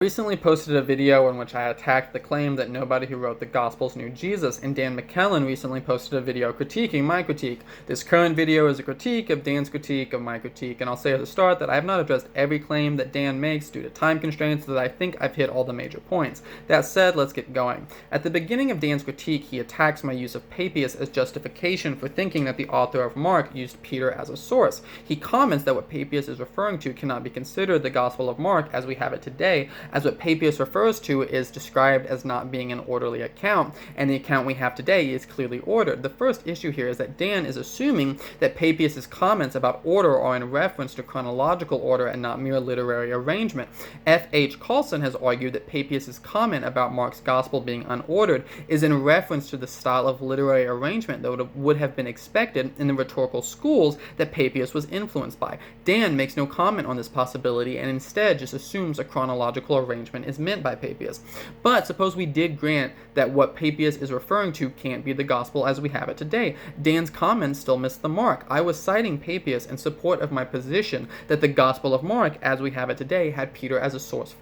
Recently posted a video in which I attacked the claim that nobody who wrote the Gospels knew Jesus, and Dan McClellan recently posted a video critiquing my critique. This current video is a critique of Dan's critique of my critique, and I'll say at the start that I have not addressed every claim that Dan makes due to time constraints, so that I think I've hit all the major points. That said, let's get going. At the beginning of Dan's critique, he attacks my use of Papias as justification for thinking that the author of Mark used Peter as a source. He comments that what Papias is referring to cannot be considered the Gospel of Mark as we have it today, as what Papias refers to is described as not being an orderly account, and the account we have today is clearly ordered. The first issue here is that Dan is assuming that Papias' comments about order are in reference to chronological order and not mere literary arrangement. F.H. Coulson has argued that Papias' comment about Mark's Gospel being unordered is in reference to the style of literary arrangement that would have been expected in the rhetorical schools that Papias was influenced by. Dan makes no comment on this possibility and instead just assumes a chronological arrangement is meant by Papias. But suppose we did grant that what Papias is referring to can't be the gospel as we have it today. Dan's comments still miss the mark. I was citing Papias in support of my position that the Gospel of Mark as we have it today had Peter as a source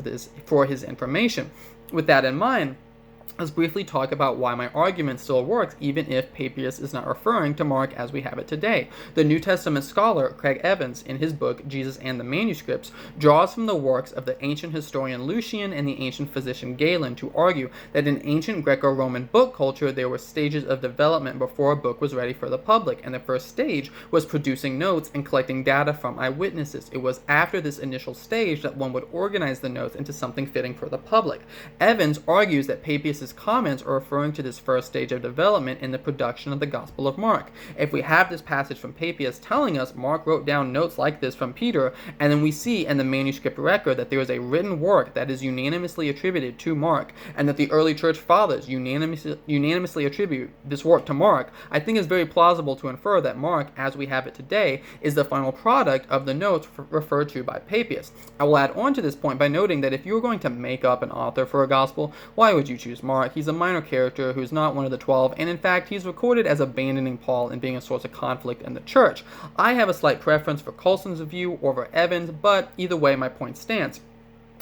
for his information. With that in mind, let's briefly talk about why my argument still works even if Papias is not referring to Mark as we have it today. The New Testament scholar Craig Evans, in his book Jesus and the Manuscripts, draws from the works of the ancient historian Lucian and the ancient physician Galen to argue that in ancient Greco-Roman book culture there were stages of development before a book was ready for the public, and the first stage was producing notes and collecting data from eyewitnesses. It was after this initial stage that one would organize the notes into something fitting for the public. Evans argues that Papias' comments are referring to this first stage of development in the production of the Gospel of Mark. If we have this passage from Papias telling us Mark wrote down notes like this from Peter, and then we see in the manuscript record that there is a written work that is unanimously attributed to Mark, and that the early church fathers unanimously attribute this work to Mark, I think it's very plausible to infer that Mark, as we have it today, is the final product of the notes referred to by Papias. I will add on to this point by noting that if you were going to make up an author for a gospel, why would you choose Mark? He's a minor character who's not one of the 12, and in fact, he's recorded as abandoning Paul and being a source of conflict in the church. I have a slight preference for Coulson's view over Evans, but either way, my point stands.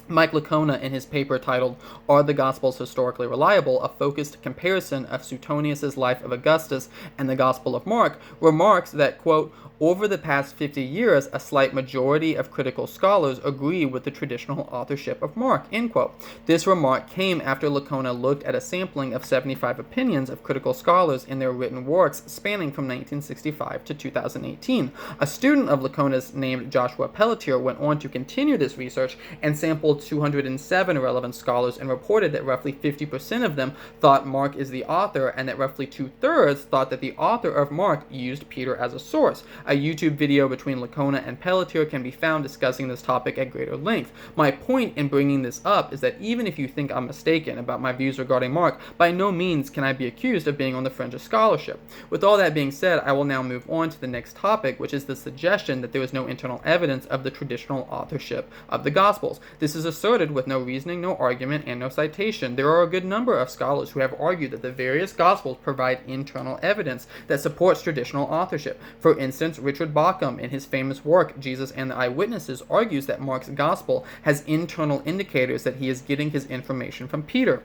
Mike Licona, in his paper titled Are the Gospels Historically Reliable? A Focused Comparison of Suetonius' Life of Augustus and the Gospel of Mark, remarks that, quote, over the past 50 years, a slight majority of critical scholars agree with the traditional authorship of Mark, end quote. This remark came after Licona looked at a sampling of 75 opinions of critical scholars in their written works spanning from 1965 to 2018. A student of Licona's named Joshua Pelletier went on to continue this research and sampled 207 relevant scholars and reported that roughly 50% of them thought Mark is the author and that roughly 2/3 thought that the author of Mark used Peter as a source. A YouTube video between Licona and Pelletier can be found discussing this topic at greater length. My point in bringing this up is that even if you think I'm mistaken about my views regarding Mark, by no means can I be accused of being on the fringe of scholarship. With all that being said, I will now move on to the next topic, which is the suggestion that there is no internal evidence of the traditional authorship of the Gospels. This is asserted with no reasoning, no argument, and no citation. There are a good number of scholars who have argued that the various Gospels provide internal evidence that supports traditional authorship. For instance, Richard Bauckham, in his famous work Jesus and the Eyewitnesses, argues that Mark's Gospel has internal indicators that he is getting his information from Peter.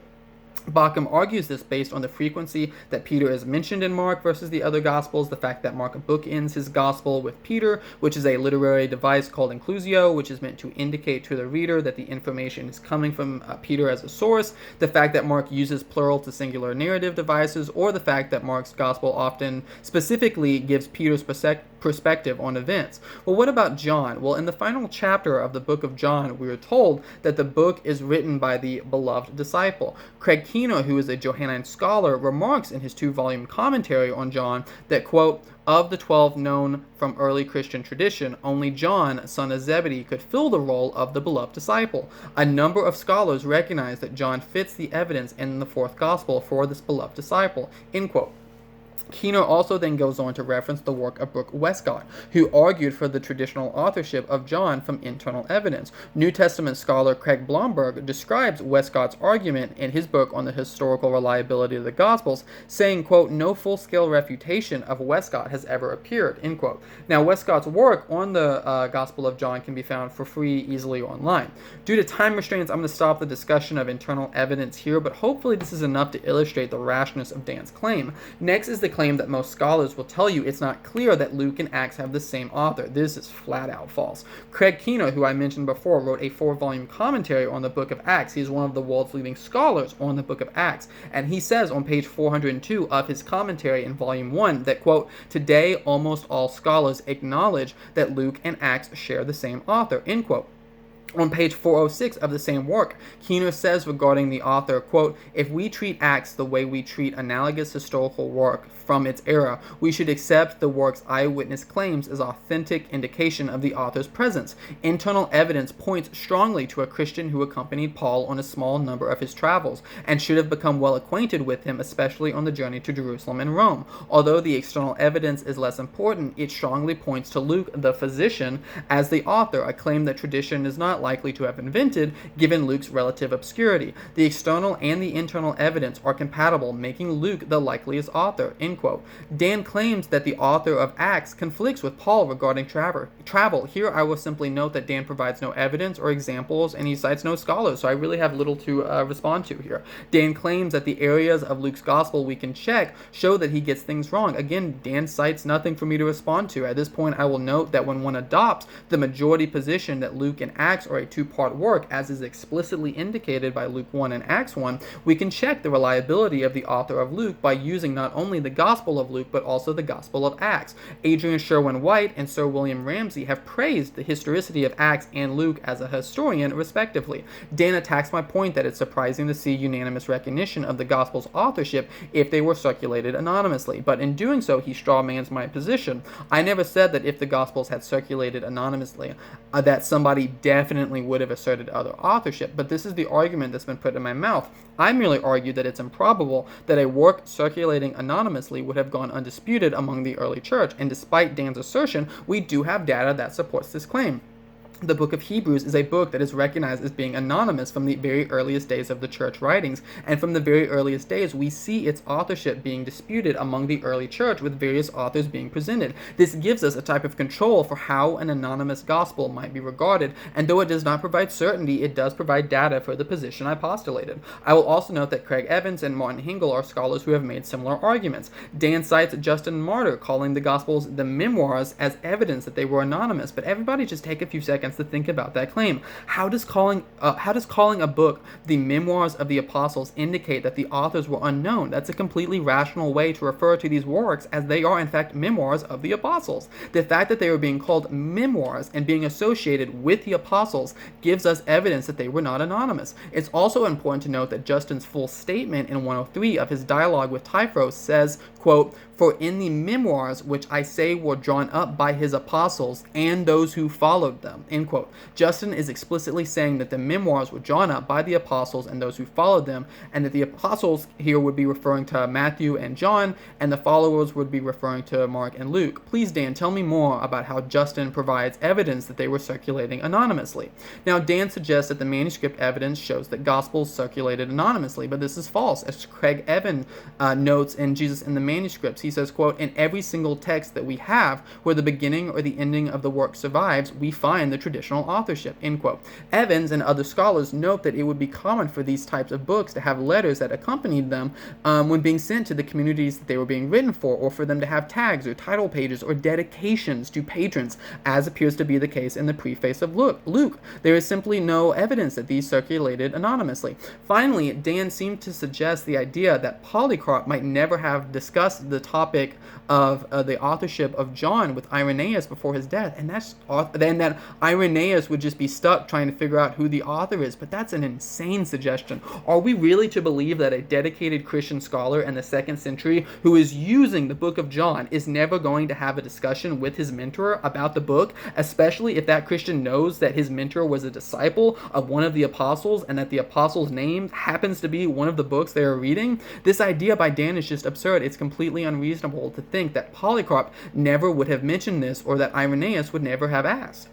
Bauckham argues this based on the frequency that Peter is mentioned in Mark versus the other Gospels, the fact that Mark bookends his Gospel with Peter, which is a literary device called inclusio, which is meant to indicate to the reader that the information is coming from Peter as a source, the fact that Mark uses plural to singular narrative devices, or the fact that Mark's Gospel often specifically gives Peter's perspective on events. Well, what about John? Well, in the final chapter of the book of John, we are told that the book is written by the beloved disciple. Craig Keener, who is a Johannine scholar, remarks in his 2-volume commentary on John that, quote, of the 12 known from early Christian tradition, only John, son of Zebedee, could fill the role of the beloved disciple. A number of scholars recognize that John fits the evidence in the 4th Gospel for this beloved disciple, end quote. Keener also then goes on to reference the work of Brooke Westcott, who argued for the traditional authorship of John from internal evidence. New Testament scholar Craig Blomberg describes Westcott's argument in his book on the historical reliability of the Gospels, saying, quote, "No full-scale refutation of Westcott has ever appeared," end quote. Now, Westcott's work on the Gospel of John can be found for free easily online. Due to time restraints, I'm going to stop the discussion of internal evidence here, but hopefully this is enough to illustrate the rashness of Dan's claim. Next is the claim that most scholars will tell you it's not clear that Luke and Acts have the same author. This is flat out false. Craig Keener, who I mentioned before, wrote a 4-volume commentary on the book of Acts. He's one of the world's leading scholars on the book of Acts, and he says on page 402 of his commentary in volume 1 that, quote, "Today almost all scholars acknowledge that Luke and Acts share the same author," end quote. On page 406 of the same work, Keener says regarding the author, quote, "If we treat Acts the way we treat analogous historical work from its era, we should accept the work's eyewitness claims as authentic indication of the author's presence. Internal evidence points strongly to a Christian who accompanied Paul on a small number of his travels, and should have become well acquainted with him, especially on the journey to Jerusalem and Rome. Although the external evidence is less important, it strongly points to Luke, the physician, as the author, a claim that tradition is not likely to have invented, given Luke's relative obscurity. The external and the internal evidence are compatible, making Luke the likeliest author," end quote. Dan claims that the author of Acts conflicts with Paul regarding travel. Here I will simply note that Dan provides no evidence or examples, and he cites no scholars, so I really have little to respond to here. Dan claims that the areas of Luke's gospel we can check show that he gets things wrong. Again, Dan cites nothing for me to respond to. At this point, I will note that when one adopts the majority position that Luke and Acts are a 2-part work, as is explicitly indicated by Luke 1 and Acts 1, we can check the reliability of the author of Luke by using not only the Gospel of Luke, but also the Gospel of Acts. Adrian Sherwin-White and Sir William Ramsay have praised the historicity of Acts and Luke as a historian, respectively. Dan attacks my point that it's surprising to see unanimous recognition of the Gospel's authorship if they were circulated anonymously, but in doing so, he strawmans my position. I never said that if the Gospels had circulated anonymously, that somebody definitely would have asserted other authorship, but this is the argument that's been put in my mouth. I merely argued that it's improbable that a work circulating anonymously would have gone undisputed among the early church, and despite Dan's assertion, we do have data that supports this claim. The book of Hebrews is a book that is recognized as being anonymous from the very earliest days of the church writings, and from the very earliest days we see its authorship being disputed among the early church, with various authors being presented. This gives us a type of control for how an anonymous gospel might be regarded, and though it does not provide certainty, it does provide data for the position I postulated. I will also note that Craig Evans and Martin Hingle are scholars who have made similar arguments. Dan cites Justin Martyr, calling the Gospels the memoirs, as evidence that they were anonymous, but everybody just take a few seconds to think about that claim. How does calling a book the memoirs of the apostles indicate that the authors were unknown? That's a completely rational way to refer to these works, as they are in fact memoirs of the apostles. The fact that they were being called memoirs and being associated with the apostles gives us evidence that they were not anonymous. It's also important to note that Justin's full statement in 103 of his dialogue with Typhros says, quote, "For in the memoirs which I say were drawn up by his apostles and those who followed them," end quote. Justin is explicitly saying that the memoirs were drawn up by the apostles and those who followed them, and that the apostles here would be referring to Matthew and John, and the followers would be referring to Mark and Luke. Please, Dan, tell me more about how Justin provides evidence that they were circulating anonymously. Now, Dan suggests that the manuscript evidence shows that Gospels circulated anonymously, but this is false, as Craig Evans notes in Jesus in the Manuscripts. He says, quote, "In every single text that we have where the beginning or the ending of the work survives, we find the traditional authorship," end quote. Evans and other scholars note that it would be common for these types of books to have letters that accompanied them when being sent to the communities that they were being written for, or for them to have tags or title pages or dedications to patrons, as appears to be the case in the preface of Luke. There is simply no evidence that these circulated anonymously. Finally, Dan seemed to suggest the idea that Polycarp might never have discussed the topic of the authorship of John with Irenaeus before his death, and then that Irenaeus would just be stuck trying to figure out who the author is. But that's an insane suggestion. Are we really to believe that a dedicated Christian scholar in the 2nd century who is using the book of John is never going to have a discussion with his mentor about the book, especially if that Christian knows that his mentor was a disciple of one of the apostles and that the apostle's name happens to be one of the books they are reading? This idea by Dan is just absurd. It's completely unreasonable to think that Polycarp never would have mentioned this or that Irenaeus would never have asked.